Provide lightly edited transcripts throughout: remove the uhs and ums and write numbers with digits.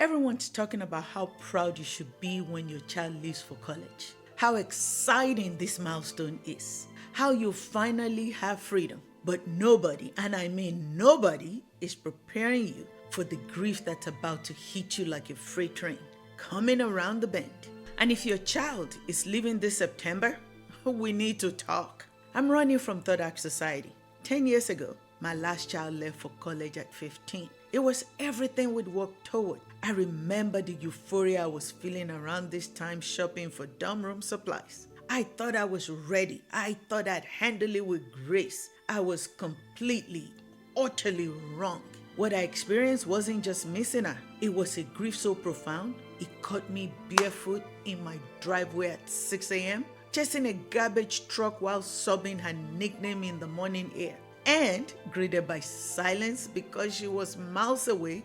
Everyone's talking about how proud you should be when your child leaves for college, how exciting this milestone is, how you finally have freedom. But nobody, and I mean nobody, is preparing you for the grief that's about to hit you like a freight train coming around the bend. And if your child is leaving this September, we need to talk. I'm running from Third Act Society. 10 years ago, my last child left for college at 15. It was everything we'd worked toward. I remember the euphoria I was feeling around this time shopping for dorm room supplies. I thought I was ready. I thought I'd handle it with grace. I was completely, utterly wrong. What I experienced wasn't just missing her. It was a grief so profound, it caught me barefoot in my driveway at 6 a.m., chasing a garbage truck while sobbing her nickname in the morning air, and greeted by silence because she was miles away,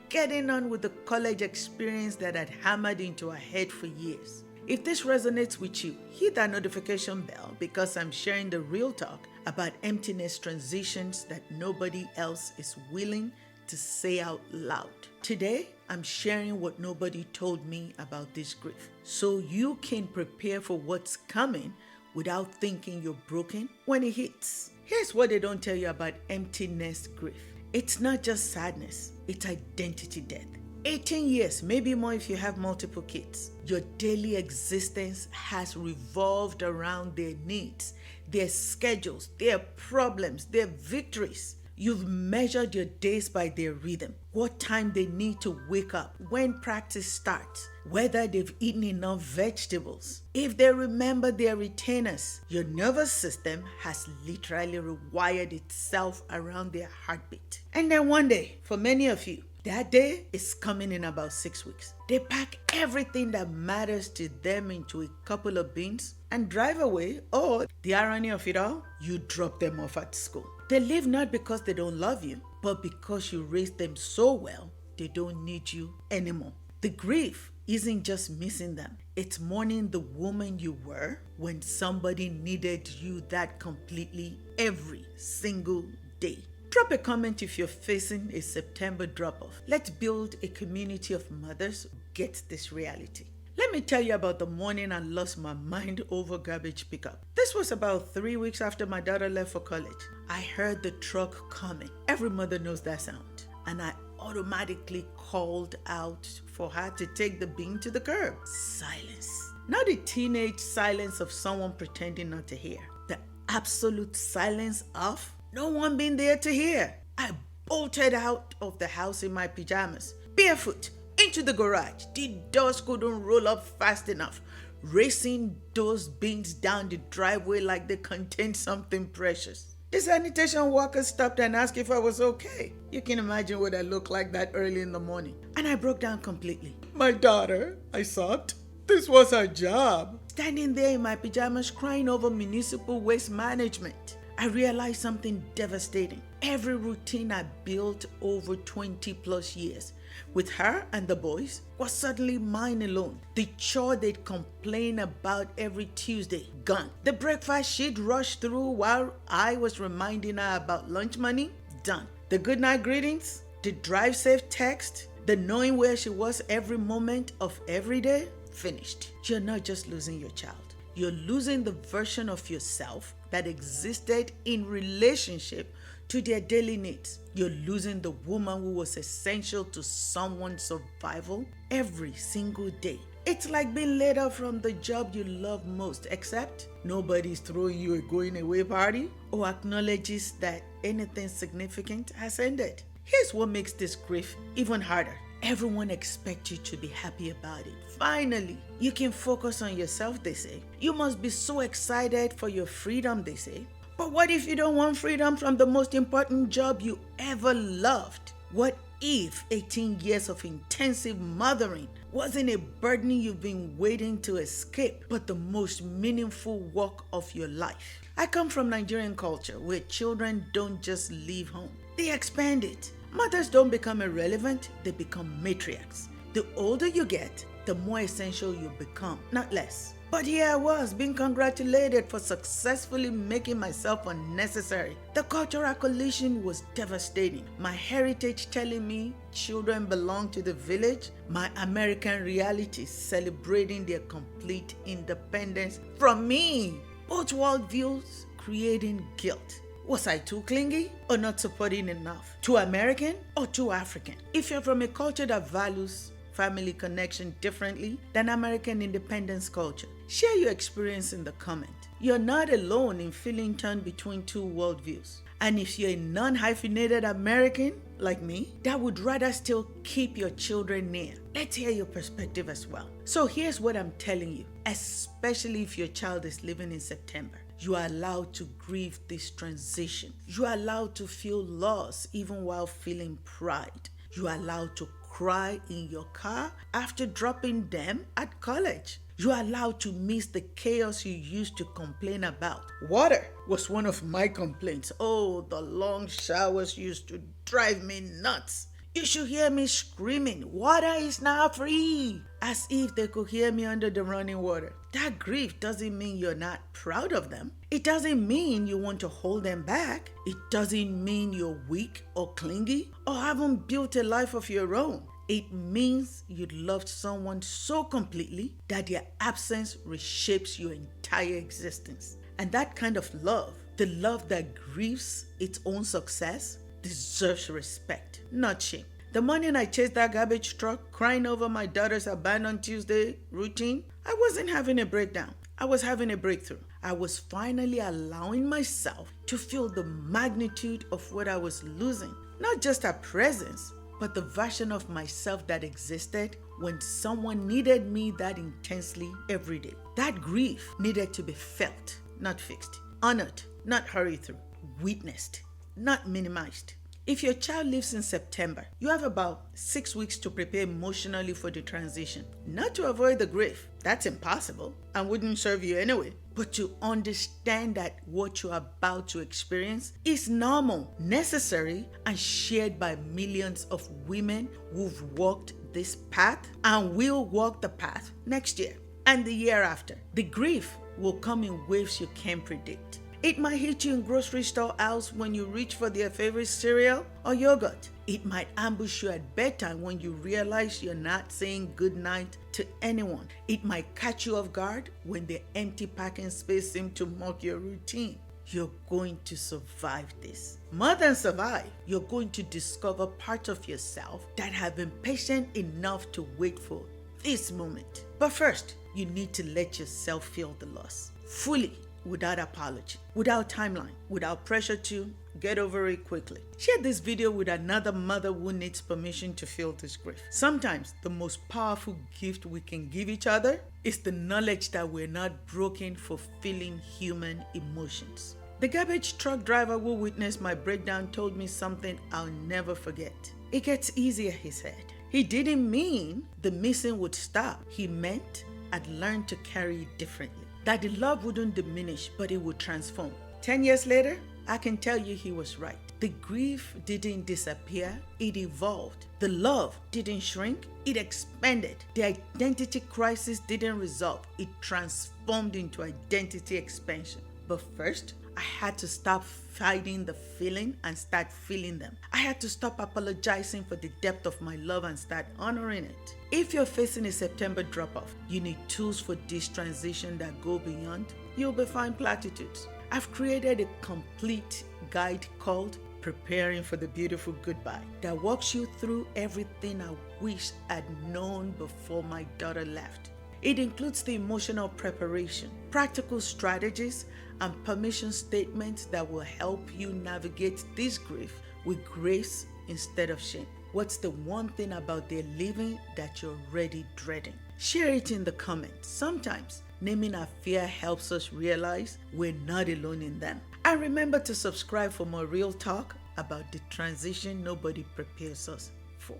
getting on with the college experience that had hammered into her head for years. If this resonates with you, hit that notification bell because I'm sharing the real talk about emptiness transitions that nobody else is willing to say out loud. Today, I'm sharing what nobody told me about this grief, so you can prepare for what's coming without thinking you're broken when it hits. Here's what they don't tell you about empty nest grief. It's not just sadness, it's identity death. 18 years, maybe more if you have multiple kids. Your daily existence has revolved around their needs, their schedules, their problems, their victories. You've measured your days by their rhythm, what time they need to wake up, when practice starts, whether they've eaten enough vegetables, if they remember their retainers. Your nervous system has literally rewired itself around their heartbeat. And then one day, for many of you, that day is coming in about 6 weeks. They pack everything that matters to them into a couple of bins and drive away, or the irony of it all, you drop them off at school. They leave not because they don't love you, but because you raised them so well, they don't need you anymore. The grief isn't just missing them. It's mourning the woman you were when somebody needed you that completely every single day. Drop a comment if you're facing a September drop-off. Let's build a community of mothers who get this reality. Let me tell you about the morning I lost my mind over garbage pickup. This was about 3 weeks after my daughter left for college. I heard the truck coming. Every mother knows that sound. And I automatically called out for her to take the bin to the curb. Silence. Not the teenage silence of someone pretending not to hear. The absolute silence of no one being there to hear. I bolted out of the house in my pajamas, barefoot, into the garage. The doors couldn't roll up fast enough, racing those bins down the driveway like they contained something precious. The sanitation worker stopped and asked if I was okay. You can imagine what I looked like that early in the morning. And I broke down completely. My daughter, I sobbed. This was her job. Standing there in my pajamas crying over municipal waste management, I realized something devastating. Every routine I built over 20 plus years with her and the boys was suddenly mine alone. The chore they'd complain about every Tuesday, gone. The breakfast she'd rush through while I was reminding her about lunch money, done. The goodnight greetings, the drive safe text, the knowing where she was every moment of every day, finished. You're not just losing your child. You're losing the version of yourself that existed in relationship to their daily needs. You're losing the woman who was essential to someone's survival every single day. It's like being laid off from the job you love most, except nobody's throwing you a going away party or acknowledges that anything significant has ended. Here's what makes this grief even harder. Everyone expects you to be happy about it. Finally, you can focus on yourself, they say. You must be so excited for your freedom, they say. But what if you don't want freedom from the most important job you ever loved? What if 18 years of intensive mothering wasn't a burden you've been waiting to escape, but the most meaningful work of your life? I come from Nigerian culture where children don't just leave home. They expand it. Mothers don't become irrelevant, they become matriarchs. The older you get, the more essential you become, not less. But here I was being congratulated for successfully making myself unnecessary. The cultural collision was devastating. My heritage telling me children belong to the village, my American reality celebrating their complete independence from me. Both worldviews creating guilt. Was I too clingy or not supporting enough? Too American or too African? If you're from a culture that values family connection differently than American independence culture, share your experience in the comment. You're not alone in feeling torn between two worldviews. And if you're a non-hyphenated American like me that would rather still keep your children near, let's hear your perspective as well. So here's what I'm telling you, especially if your child is living in September. You are allowed to grieve this transition. You are allowed to feel loss even while feeling pride. You are allowed to cry in your car after dropping them at college. You are allowed to miss the chaos you used to complain about. Water was one of my complaints. Oh, the long showers used to drive me nuts. You should hear me screaming, "Water is now free!" as if they could hear me under the running water. That grief doesn't mean you're not proud of them. It doesn't mean you want to hold them back. It doesn't mean you're weak or clingy or haven't built a life of your own. It means you loved someone so completely that their absence reshapes your entire existence. And that kind of love, the love that grieves its own success, deserves respect, not shame. The morning I chased that garbage truck, crying over my daughter's abandoned Tuesday routine, I wasn't having a breakdown. I was having a breakthrough. I was finally allowing myself to feel the magnitude of what I was losing. Not just her presence, but the version of myself that existed when someone needed me that intensely every day. That grief needed to be felt, not fixed. Honored, not hurried through. Witnessed, not minimized. If your child lives in September, you have about 6 weeks to prepare emotionally for the transition. Not to avoid the grief, that's impossible and wouldn't serve you anyway, but to understand that what you're about to experience is normal, necessary, and shared by millions of women who've walked this path and will walk the path next year and the year after. The grief will come in waves you can't predict. It might hit you in grocery store aisles when you reach for their favorite cereal or yogurt. It might ambush you at bedtime when you realize you're not saying goodnight to anyone. It might catch you off guard when the empty parking space seems to mock your routine. You're going to survive this. More than survive, you're going to discover parts of yourself that have been patient enough to wait for this moment. But first, you need to let yourself feel the loss fully, without apology, without timeline, without pressure to get over it quickly. Share this video with another mother who needs permission to feel this grief. Sometimes the most powerful gift we can give each other is the knowledge that we're not broken for feeling human emotions. The garbage truck driver who witnessed my breakdown told me something I'll never forget. It gets easier, he said. He didn't mean the missing would stop. He meant I'd learned to carry it differently. That the love wouldn't diminish, but it would transform. 10 years later, I can tell you he was right. The grief didn't disappear, it evolved. The love didn't shrink, it expanded. The identity crisis didn't resolve, it transformed into identity expansion. But first, I had to stop fighting the feeling and start feeling them. I had to stop apologizing for the depth of my love and start honoring it. If you're facing a September drop-off, you need tools for this transition that go beyond you'll be fine platitudes. I've created a complete guide called Preparing for the Beautiful Goodbye that walks you through everything I wish I'd known before my daughter left. It includes the emotional preparation, practical strategies, and permission statements that will help you navigate this grief with grace instead of shame. What's the one thing about their leaving that you're already dreading? Share it in the comments. Sometimes naming our fear helps us realize we're not alone in them. And remember to subscribe for more real talk about the transition nobody prepares us for.